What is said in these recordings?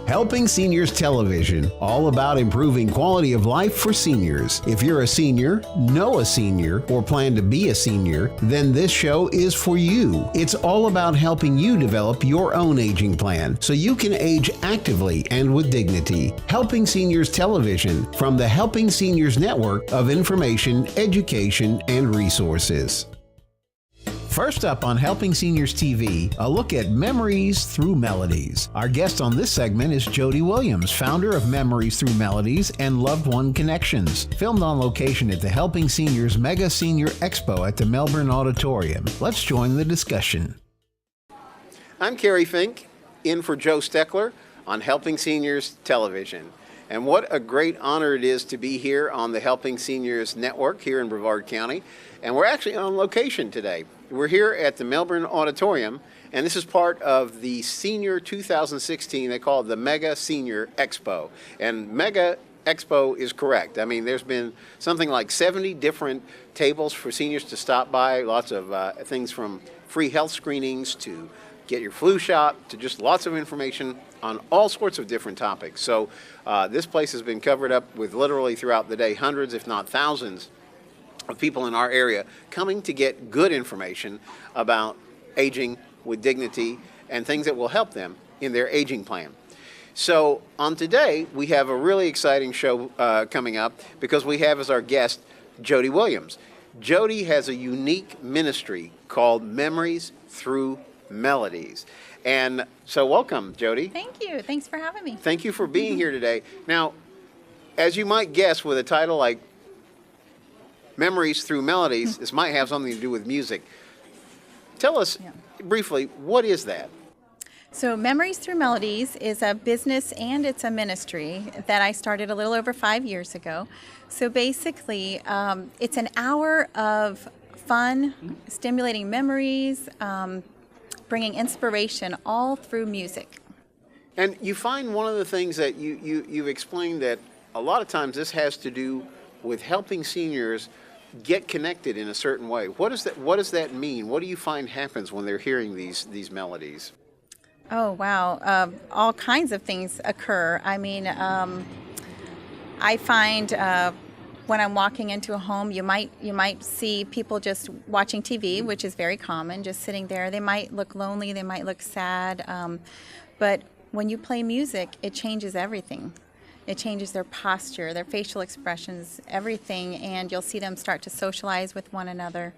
Helping Seniors Television, all about improving quality of life for seniors. If you're a senior, know a senior, or plan to be a senior, then this show is for you. It's all about helping you develop your own aging plan so you can age actively and with dignity. Helping Seniors Television from the Helping Seniors Network of information, education, and resources. First up on Helping Seniors TV, a look at Memories Through Melodies. Our guest on this segment is Jodie Williams, founder of Memories Through Melodies and Loved One Connections. Filmed on location at the Helping Seniors Mega Senior Expo at the Melbourne Auditorium. Let's join the discussion. I'm Kerry Fink, in for Joe Steckler on Helping Seniors Television. And what a great honor it is to be here on the Helping Seniors Network here in Brevard County. And we're actually on location today. We're here at the Melbourne Auditorium, and this is part of the Senior 2016, they call it the Mega Senior Expo. And Mega Expo is correct. I mean, there's been something like 70 different tables for seniors to stop by, lots of things from free health screenings to get your flu shot to just lots of information on all sorts of different topics. So this place has been covered up with literally throughout the day hundreds, if not thousands, of people in our area coming to get good information about aging with dignity and things that will help them in their aging plan. So on today, we have a really exciting show coming up because we have as our guest Jodie Williams. Jodie has a unique ministry called Memories Through Melodies. And so welcome, Jodie. Thank you. Thanks for having me. Thank you for being here today. Now, as you might guess, with a title like Memories Through Melodies, this might have something to do with music. Tell us briefly, what is that? So Memories Through Melodies is a business and it's a ministry that I started a little over 5 years ago. So basically, it's an hour of fun, stimulating memories, bringing inspiration all through music. And you find one of the things that you've explained that a lot of times this has to do with helping seniors get connected in a certain way. What does that mean? What do you find happens when they're hearing these melodies? Oh, wow. All kinds of things occur. I mean, I find when I'm walking into a home, you might see people just watching TV, which is very common, just sitting there. They might look lonely, they might look sad, but when you play music, it changes everything. It changes their posture, their facial expressions, everything, and you'll see them start to socialize with one another.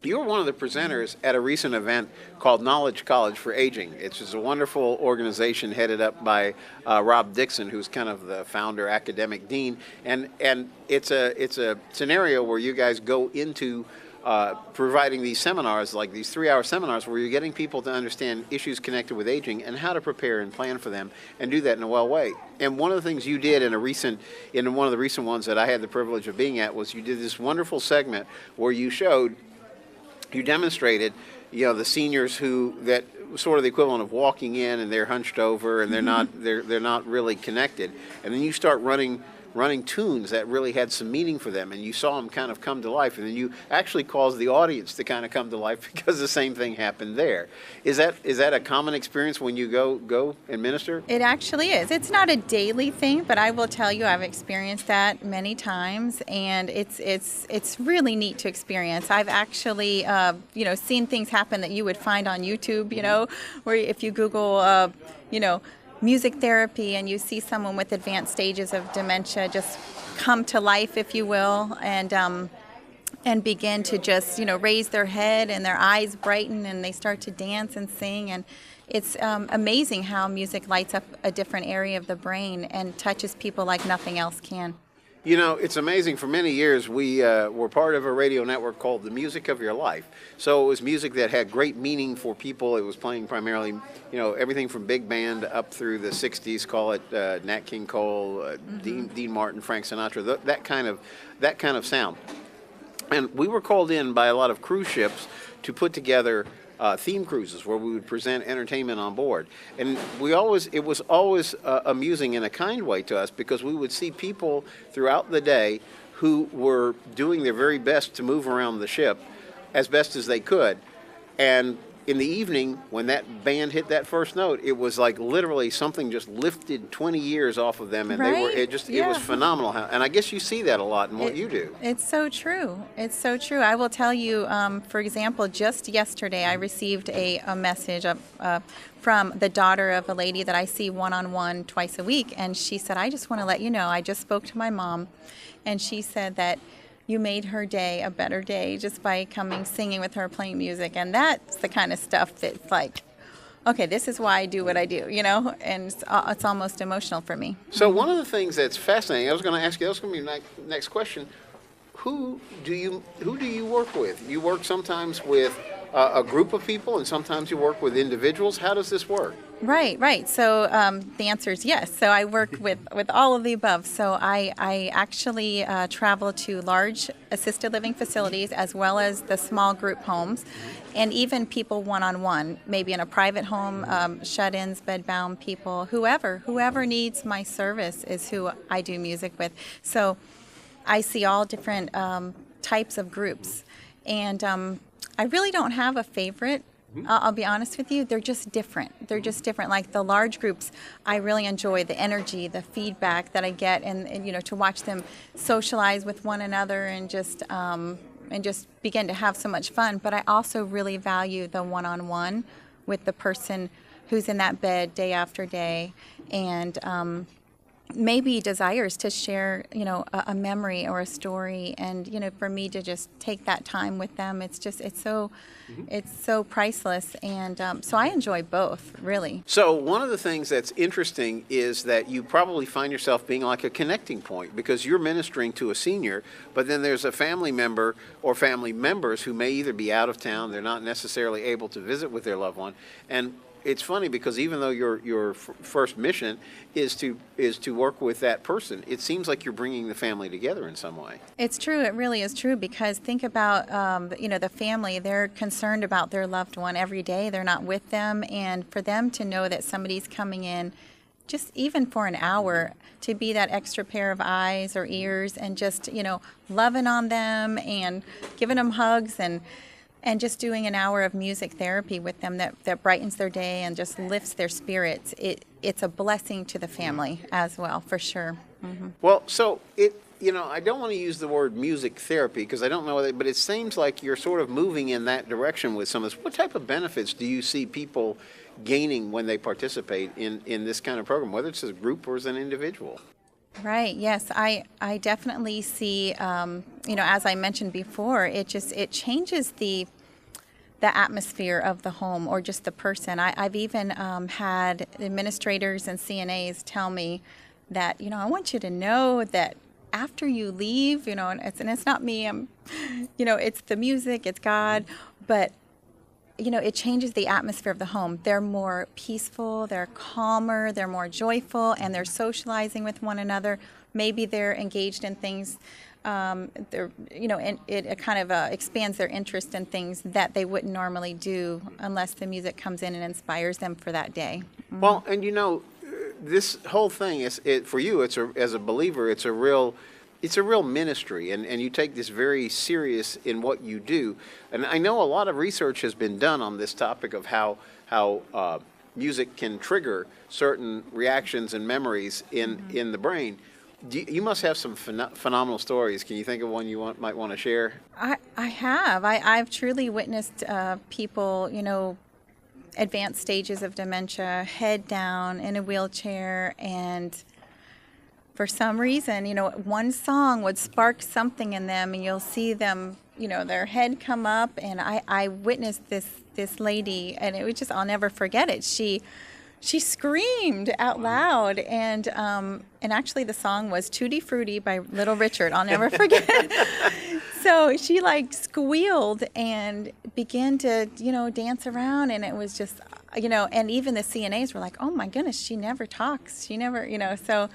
You were one of the presenters at a recent event called Knowledge College for Aging. It's just a wonderful organization headed up by Rob Dixon, who's kind of the founder, academic dean, and it's a scenario where you guys go into providing these seminars, like these 3-hour seminars, where you're getting people to understand issues connected with aging and how to prepare and plan for them and do that in a well way. And one of the things you did in one of the recent ones that I had the privilege of being at was you did this wonderful segment where you demonstrated, the seniors that sort of the equivalent of walking in and they're hunched over and they're not really connected, and then you start running tunes that really had some meaning for them, and you saw them kind of come to life, and then you actually caused the audience to kind of come to life because the same thing happened there. Is that a common experience when you go and minister? It actually is. It's not a daily thing, but I will tell you I've experienced that many times, and it's really neat to experience. I've actually seen things happen that you would find on YouTube, where if you Google music therapy and you see someone with advanced stages of dementia just come to life, if you will, and begin to just raise their head and their eyes brighten and they start to dance and sing, and it's amazing how music lights up a different area of the brain and touches people like nothing else can. It's amazing. For many years, we were part of a radio network called The Music of Your Life. So it was music that had great meaning for people. It was playing primarily, everything from big band up through the 60s, call it Nat King Cole, Dean Martin, Frank Sinatra, that kind of sound. And we were called in by a lot of cruise ships to put together theme cruises where we would present entertainment on board. And it was always amusing in a kind way to us, because we would see people throughout the day who were doing their very best to move around the ship as best as they could. And in the evening, when that band hit that first note, it was like literally something just lifted 20 years off of them, and Right? it was Yeah. phenomenal. And I guess you see that a lot in what you do. It's so true. It's so true. I will tell you, for example, just yesterday I received a message from the daughter of a lady that I see one-on-one twice a week, and she said, I just want to let you know, I just spoke to my mom, and she said that you made her day a better day just by coming singing with her, playing music. And that's the kind of stuff that's like, okay, this is why I do what I do, and it's almost emotional for me. So one of the things that's fascinating, I was going to ask you, that was going to be my next question. Who do you work with? You work sometimes with a group of people, and sometimes you work with individuals. How does this work? Right. So the answer is yes. So I work with all of the above. So I actually travel to large assisted living facilities as well as the small group homes, and even people one-on-one, maybe in a private home, shut-ins, bed-bound people, whoever needs my service is who I do music with. So I see all different types of groups, and I really don't have a favorite. I'll be honest with you, they're just different. Like the large groups, I really enjoy the energy, the feedback that I get, and to watch them socialize with one another and just begin to have so much fun. But I also really value the one-on-one with the person who's in that bed day after day, and maybe desires to share, a memory or a story, and for me to just take that time with them, it's so priceless, and so I enjoy both, really. So one of the things that's interesting is that you probably find yourself being like a connecting point, because you're ministering to a senior, but then there's a family member or family members who may either be out of town, they're not necessarily able to visit with their loved one, and it's funny because even though your first mission is to work with that person, it seems like you're bringing the family together in some way. It's true. It really is true, because think about the family. They're concerned about their loved one every day. They're not with them, and for them to know that somebody's coming in, just even for an hour, to be that extra pair of eyes or ears, and just loving on them and giving them hugs, and just doing an hour of music therapy with them that brightens their day and just lifts their spirits. It's a blessing to the family as well, for sure. Mm-hmm. Well, so I don't want to use the word music therapy because I don't know whether, but it seems like you're sort of moving in that direction with some of this. What type of benefits do you see people gaining when they participate in this kind of program, whether it's a group or as an individual? Right. Yes, I definitely see. As I mentioned before, it changes the atmosphere of the home or just the person. I've even had administrators and CNAs tell me that I want you to know that after you leave, and it's not me. It's the music, it's God, but it changes the atmosphere of the home. They're more peaceful, they're calmer, they're more joyful, and they're socializing with one another. Maybe they're engaged in things, and it kind of expands their interest in things that they wouldn't normally do unless the music comes in and inspires them for that day. Mm-hmm. Well, and this whole thing for you. As a believer, it's a real ministry, and you take this very serious in what you do. And I know a lot of research has been done on this topic of how music can trigger certain reactions and memories in the brain. You must have some phenomenal stories. Can you think of one you might want to share? I have. I've truly witnessed people, advanced stages of dementia, head down in a wheelchair, and for some reason, one song would spark something in them, and you'll see them, their head come up. And I witnessed this lady, and it was just, I'll never forget it. She screamed out loud, and actually the song was Tutti Frutti by Little Richard. I'll never forget it. So she squealed and began to, dance around, and it was just, and even the CNAs were like, oh my goodness, she never talks. She never, so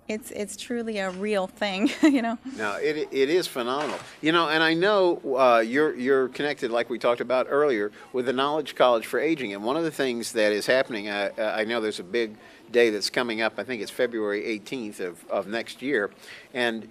it's truly a real thing, No, it is phenomenal. And I know you're connected, like we talked about earlier, with the Knowledge College for Aging. And one of the things that is happening, I know there's a big day that's coming up. I think it's February 18th of next year. And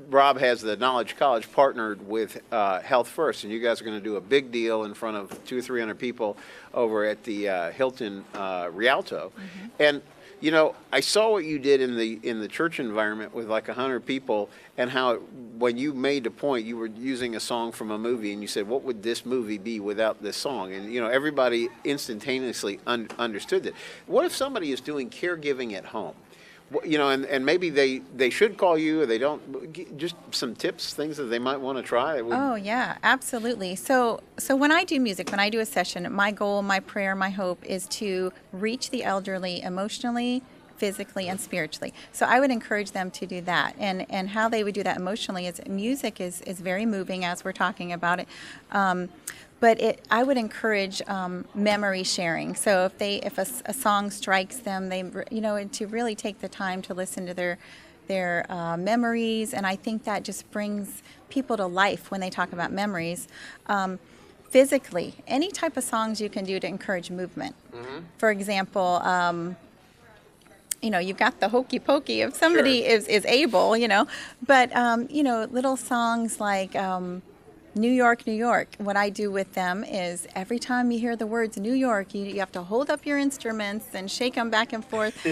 Rob has the Knowledge College partnered with Health First, and you guys are going to do a big deal in front of 200 or 300 people over at the Hilton Rialto. And you know, I saw what you did in the church environment with like 100 people, and how when you made the point, you were using a song from a movie, and you said, "What would this movie be without this song?" And you know, everybody instantaneously understood it. What if somebody is doing caregiving at home? You know, and maybe they should call you, or they don't. Just some tips, things that they might want to try. Oh yeah, absolutely. So when I do music, when I do a session, my goal, my prayer, my hope is to reach the elderly emotionally, physically, and spiritually. So I would encourage them to do that. And how they would do that emotionally is music is very moving, as we're talking about it. But I would encourage memory sharing. So if a song strikes them, to really take the time to listen to their memories, and I think that just brings people to life when they talk about memories. Physically, any type of songs you can do to encourage movement. For example, you've got the hokey pokey if somebody is able, but little songs like New York, New York. What I do with them is every time you hear the words New York, you have to hold up your instruments and shake them back and forth.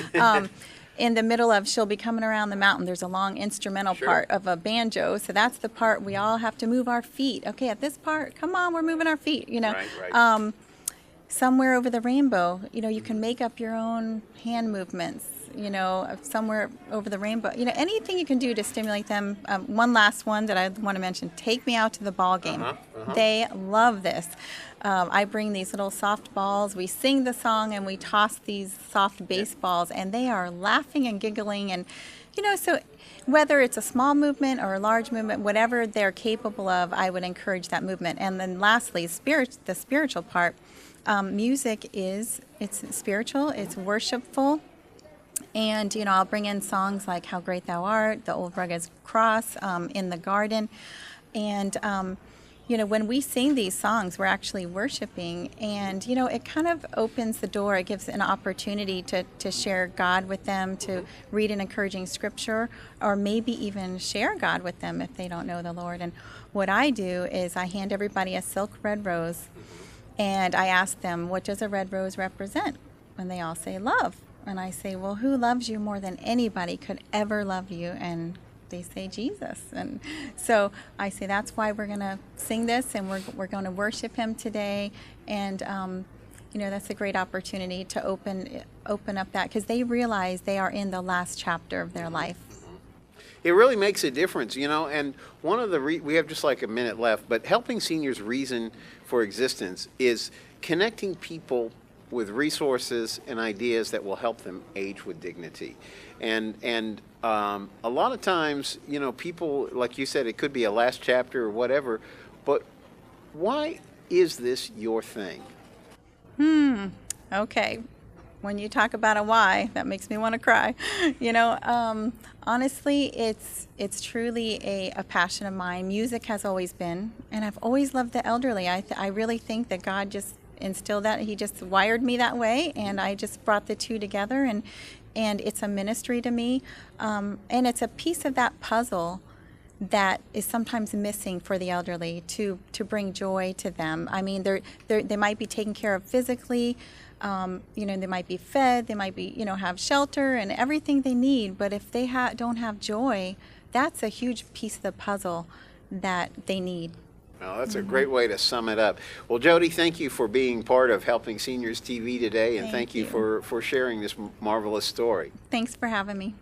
In the middle of She'll Be Coming Around the Mountain, there's a long instrumental part of a banjo. So that's the part we all have to move our feet. Okay, at this part, come on, we're moving our feet, Right. Somewhere Over the Rainbow, you can make up your own hand movements, Somewhere Over the Rainbow, anything you can do to stimulate them. One last one that I want to mention, Take Me Out to the Ball Game. They love this. I bring these little soft balls, we sing the song, and we toss these soft baseballs, and they are laughing and giggling. And, so whether it's a small movement or a large movement, whatever they're capable of, I would encourage that movement. And then lastly, the spiritual part. Music it's spiritual, it's worshipful, and I'll bring in songs like How Great Thou Art, The Old Rugged Cross, In the Garden, and when we sing these songs, we're actually worshiping, and it kind of opens the door. It gives an opportunity to share God with them, to read an encouraging scripture, or maybe even share God with them if they don't know the Lord. And what I do is I hand everybody a silk red rose. And I ask them, what does a red rose represent? And they all say love. And I say, well, who loves you more than anybody could ever love you? And they say Jesus. And so I say, that's why we're going to sing this, and we're going to worship him today. And, that's a great opportunity to open up that, because they realize they are in the last chapter of their life. It really makes a difference, and one of we have just like a minute left, but Helping Seniors' reason for existence is connecting people with resources and ideas that will help them age with dignity. And a lot of times, people, like you said, it could be a last chapter or whatever, but why is this your thing? Okay. When you talk about a why, that makes me want to cry. Honestly, it's truly a passion of mine. Music has always been, and I've always loved the elderly. I really think that God just instilled that. He just wired me that way, and I just brought the two together, and it's a ministry to me, and it's a piece of that puzzle that is sometimes missing for the elderly to bring joy to them. I mean, they might be taken care of physically. They might be fed, they might be, have shelter and everything they need, but if they don't have joy, that's a huge piece of the puzzle that they need. Well, that's a great way to sum it up. Well, Jodie, thank you for being part of Helping Seniors TV today, and thank you for sharing this marvelous story. Thanks for having me.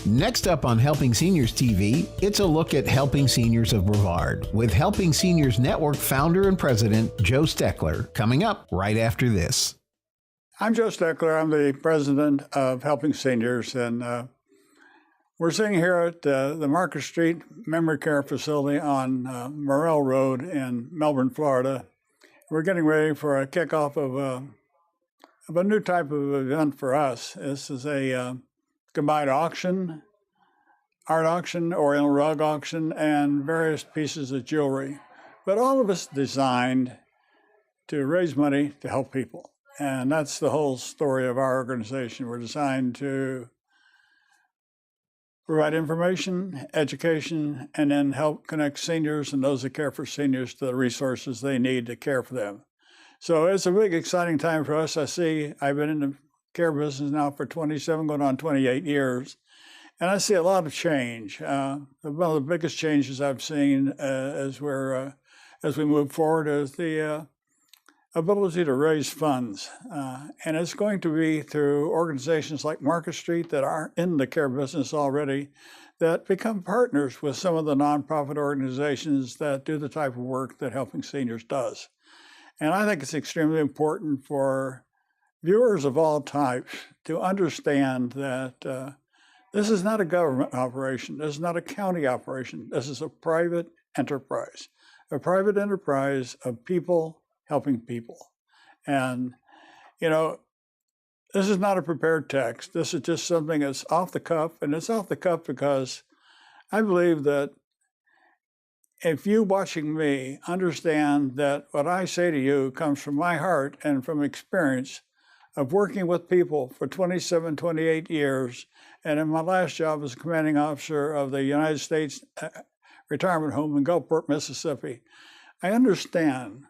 Next up on Helping Seniors TV, it's a look at Helping Seniors of Brevard with Helping Seniors Network founder and president Joe Steckler, coming up right after this. I'm Joe Steckler. I'm the president of Helping Seniors, and we're sitting here at the Market Street Memory Care Facility on Morrell Road in Melbourne, Florida. We're getting ready for a kickoff of a new type of event for us. This is a combined auction, art auction, oriental rug auction, and various pieces of jewelry. But all of it's designed to raise money to help people. And that's the whole story of our organization. We're designed to provide information, education, and then help connect seniors and those that care for seniors to the resources they need to care for them. So it's a big, exciting time for us. I've been in the care business now for 27, going on 28 years, and I see a lot of change. One of the biggest changes I've seen as we move forward is the ability to raise funds. And it's going to be through organizations like Market Street that are in the care business already, that become partners with some of the nonprofit organizations that do the type of work that Helping Seniors does. And I think it's extremely important for viewers of all types to understand that this is not a government operation. This is not a county operation. This is a private enterprise of people helping people. And, this is not a prepared text. This is just something that's off the cuff, and it's off the cuff because I believe that if you watching me understand that what I say to you comes from my heart and from experience of working with people for 27, 28 years, and in my last job as a commanding officer of the United States Retirement Home in Gulfport, Mississippi, I understand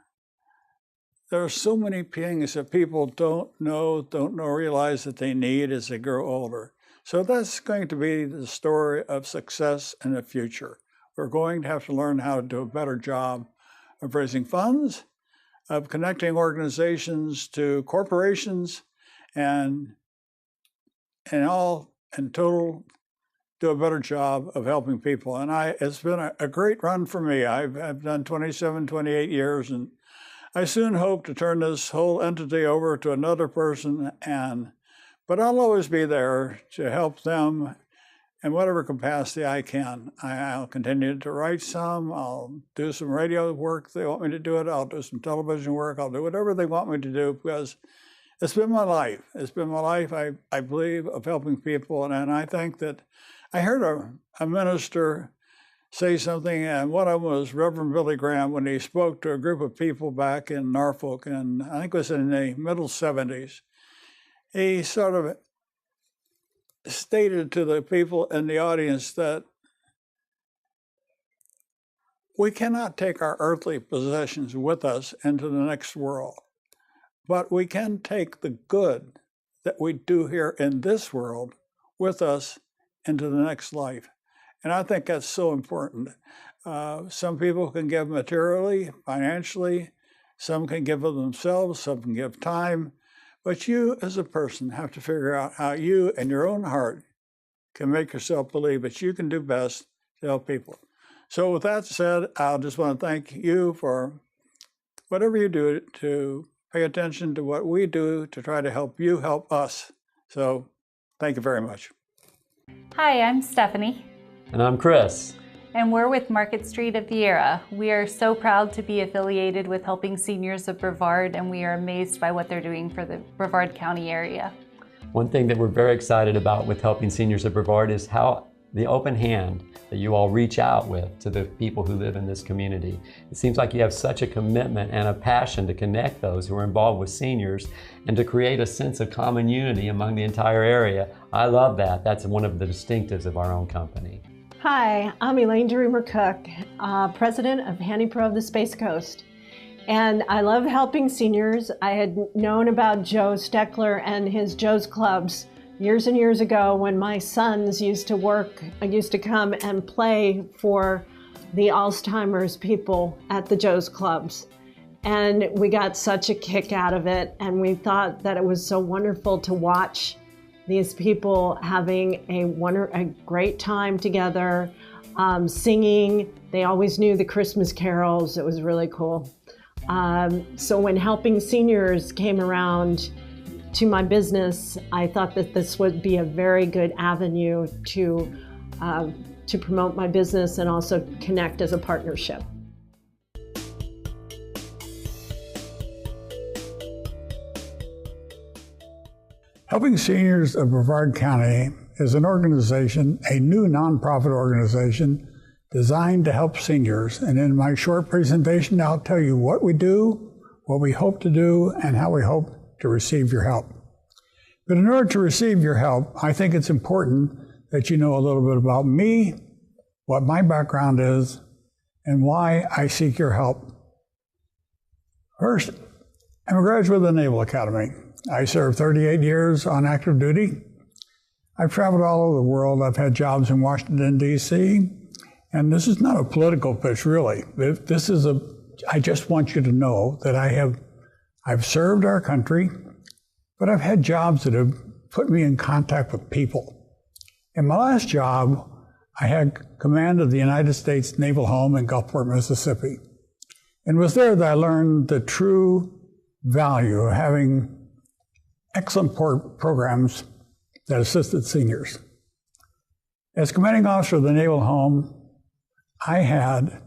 there are so many things that people don't realize that they need as they grow older. So that's going to be the story of success in the future. We're going to have to learn how to do a better job of raising funds, of connecting organizations to corporations, and in total, do a better job of helping people. And it's been a great run for me. I've done 27, 28 years, and I soon hope to turn this whole entity over to another person, but I'll always be there to help them in whatever capacity I can. I'll continue to write some, I'll do some radio work if they want me to do it, I'll do some television work, I'll do whatever they want me to do, because it's been my life. It's been my life, I believe, of helping people. And I think that I heard a minister say something, and one of them was Reverend Billy Graham when he spoke to a group of people back in Norfolk, and I think it was in the middle 70s. He sort of stated to the people in the audience that we cannot take our earthly possessions with us into the next world, but we can take the good that we do here in this world with us into the next life. And I think that's so important. Some people can give materially, financially, some can give of themselves, some can give time, but you as a person have to figure out how you in your own heart can make yourself believe that you can do best to help people. So with that said, I just want to thank you for whatever you do to pay attention to what we do to try to help you help us. So thank you very much. Hi, I'm Stephanie. And I'm Chris. And we're with Market Street of the Era. We are so proud to be affiliated with Helping Seniors of Brevard, and we are amazed by what they're doing for the Brevard County area. One thing that we're very excited about with Helping Seniors of Brevard is how the open hand that you all reach out with to the people who live in this community. It seems like you have such a commitment and a passion to connect those who are involved with seniors and to create a sense of common unity among the entire area. I love that. That's one of the distinctives of our own company. Hi, I'm Elaine Dreamer-Cook, president of HandyPro of the Space Coast. And I love helping seniors. I had known about Joe Steckler and his Joe's Clubs years and years ago when my sons used to come and play for the Alzheimer's people at the Joe's Clubs. And we got such a kick out of it, and we thought that it was so wonderful to watch these people having a great time together, singing. They always knew the Christmas carols. It was really cool. So when Helping Seniors came around to my business, I thought that this would be a very good avenue to promote my business and also connect as a partnership. Helping Seniors of Brevard County is an organization, a new nonprofit organization designed to help seniors. And in my short presentation, I'll tell you what we do, what we hope to do, and how we hope to receive your help. But in order to receive your help, I think it's important that you know a little bit about me, what my background is, and why I seek your help. First, I'm a graduate of the Naval Academy. I served 38 years on active duty. I've traveled all over the world. I've had jobs in Washington, D.C., and this is not a political pitch, really. I just want you to know that I've served our country, but I've had jobs that have put me in contact with people. In my last job, I had command of the United States Naval Home in Gulfport, Mississippi. And it was there that I learned the true value of having excellent programs that assisted seniors. As commanding officer of the Naval Home, I had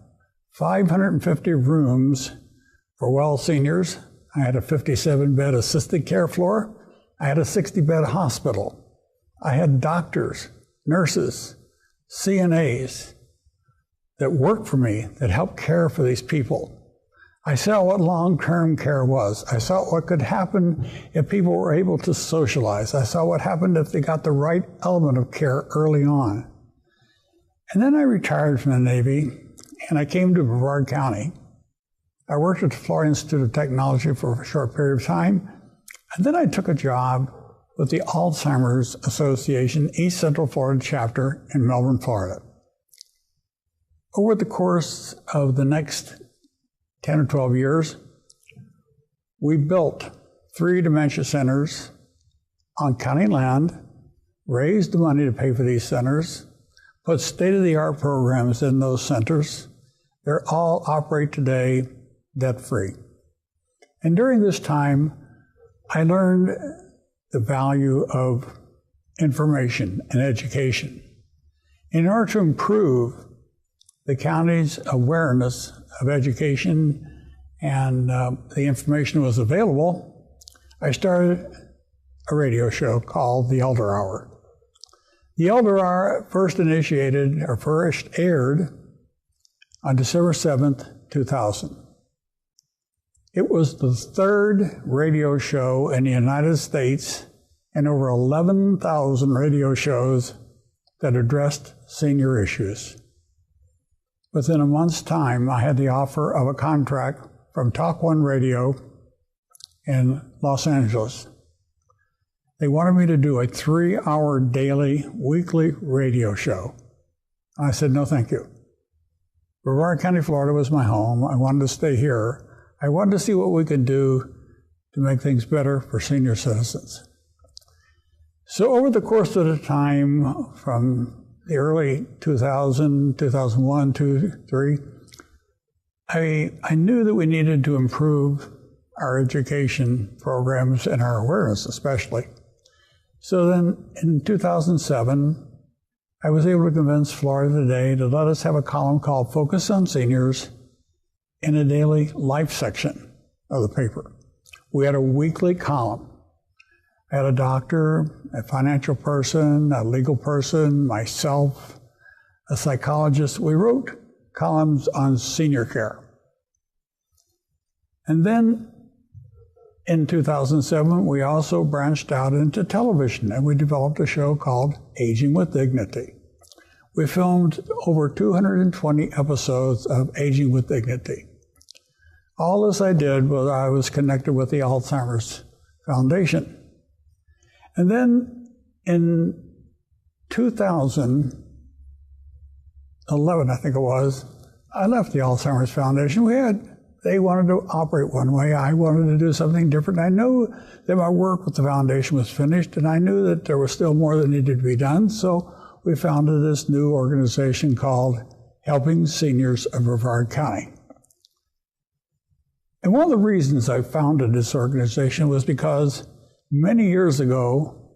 550 rooms for well seniors. I had a 57-bed assisted care floor. I had a 60-bed hospital. I had doctors, nurses, CNAs that worked for me, that helped care for these people. I saw what long-term care was. I saw what could happen if people were able to socialize. I saw what happened if they got the right element of care early on. And then I retired from the Navy, and I came to Brevard County. I worked at the Florida Institute of Technology for a short period of time, and then I took a job with the Alzheimer's Association East Central Florida chapter in Melbourne, Florida. Over the course of the next 10 or 12 years, we built 3 dementia centers on county land, raised the money to pay for these centers, put state-of-the-art programs in those centers. They all operate today debt-free. And during this time, I learned the value of information and education. In order to improve the county's awareness of education and the information was available, I started a radio show called The Elder Hour. The Elder Hour first aired on December 7th, 2000. It was the 3rd radio show in the United States and over 11,000 radio shows that addressed senior issues. Within a month's time, I had the offer of a contract from Talk One Radio in Los Angeles. They wanted me to do a 3-hour daily, weekly radio show. I said, no, thank you. Brevard County, Florida was my home. I wanted to stay here. I wanted to see what we could do to make things better for senior citizens. So over the course of the time, from the early 2000, 2001, 2003, I knew that we needed to improve our education programs and our awareness especially. So then in 2007, I was able to convince Florida Today to let us have a column called Focus on Seniors in a daily life section of the paper. We had a weekly column. I had a doctor, a financial person, a legal person, myself, a psychologist. We wrote columns on senior care. And then in 2007, we also branched out into television, and we developed a show called Aging with Dignity. We filmed over 220 episodes of Aging with Dignity. All this I did was I was connected with the Alzheimer's Foundation. And then in 2011, I think it was, I left the Alzheimer's Foundation. They wanted to operate one way. I wanted to do something different. I knew that my work with the foundation was finished, and I knew that there was still more that needed to be done. So we founded this new organization called Helping Seniors of Brevard County. And one of the reasons I founded this organization was because many years ago,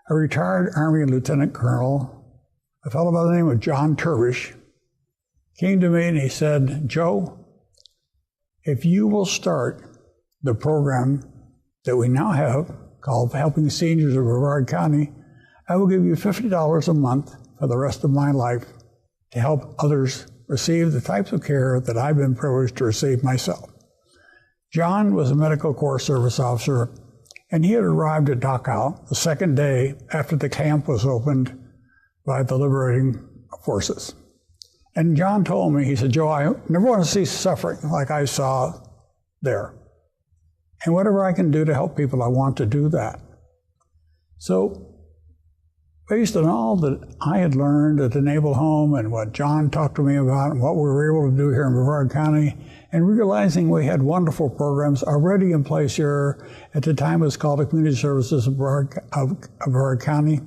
a retired Army Lieutenant Colonel, a fellow by the name of John Turbish, came to me and he said, Joe, if you will start the program that we now have called Helping Seniors of Brevard County, I will give you $50 a month for the rest of my life to help others receive the types of care that I've been privileged to receive myself. John was a medical corps service officer, and he had arrived at Dachau the second day after the camp was opened by the liberating forces. And John told me, he said, Joe, I never want to see suffering like I saw there. And whatever I can do to help people, I want to do that. So based on all that I had learned at the Naval Home and what John talked to me about and what we were able to do here in Brevard County, and realizing we had wonderful programs already in place here. At the time it was called the Community Services of Brevard County.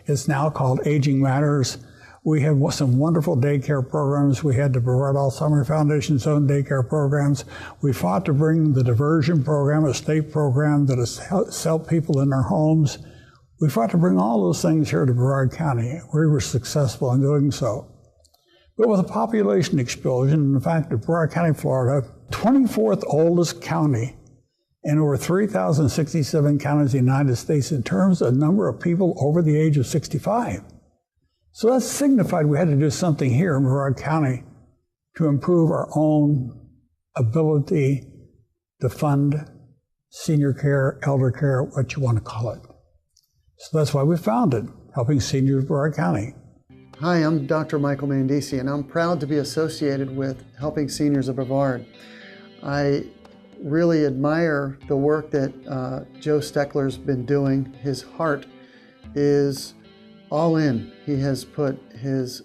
It's now called Aging Matters. We had some wonderful daycare programs. We had the Brevard Alzheimer's Foundation's own daycare programs. We fought to bring the diversion program, a state program that has helped people in their homes. We fought to bring all those things here to Brevard County. We were successful in doing so. But with a population explosion, and the fact that Brevard County, Florida, 24th oldest county in over 3,067 counties in the United States in terms of number of people over the age of 65. So that signified we had to do something here in Brevard County to improve our own ability to fund senior care, elder care, what you want to call it. So that's why we founded Helping Seniors of Brevard County. Hi, I'm Dr. Michael Mandisi, and I'm proud to be associated with Helping Seniors of Brevard. I really admire the work that Joe Steckler's been doing. His heart is all in. He has put it's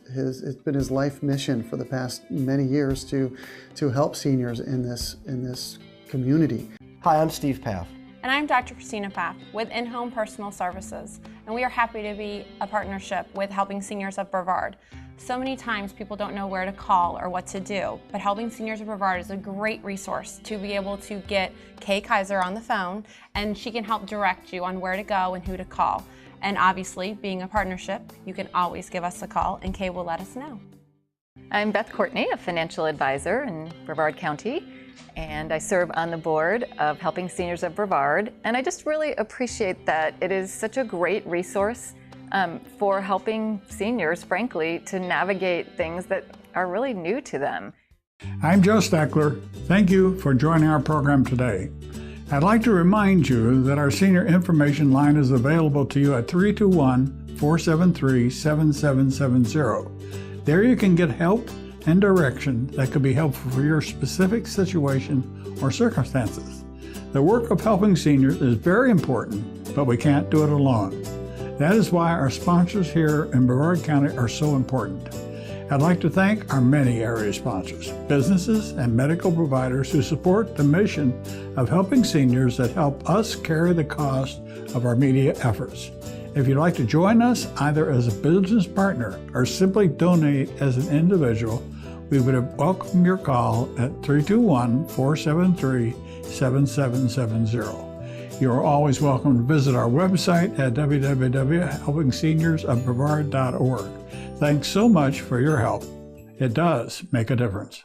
been his life mission for the past many years to help seniors in this community. Hi, I'm Steve Paff. And I'm Dr. Christina Paff with In-Home Personal Services, and we are happy to be a partnership with Helping Seniors of Brevard. So many times people don't know where to call or what to do, but Helping Seniors of Brevard is a great resource to be able to get Kay Kaiser on the phone, and she can help direct you on where to go and who to call. And obviously, being a partnership, you can always give us a call, and Kay will let us know. I'm Beth Courtney, a financial advisor in Brevard County, and I serve on the board of Helping Seniors of Brevard. And I just really appreciate that it is such a great resource for helping seniors, frankly, to navigate things that are really new to them. I'm Joe Steckler. Thank you for joining our program today. I'd like to remind you that our senior information line is available to you at 321-473-7770. There you can get help and direction that could be helpful for your specific situation or circumstances. The work of helping seniors is very important, but we can't do it alone. That is why our sponsors here in Brevard County are so important. I'd like to thank our many area sponsors, businesses and medical providers who support the mission of helping seniors that help us carry the cost of our media efforts. If you'd like to join us either as a business partner or simply donate as an individual, we would welcome your call at 321-473-7770. You are always welcome to visit our website at www.helpingseniorsofbrevard.org. Thanks so much for your help. It does make a difference.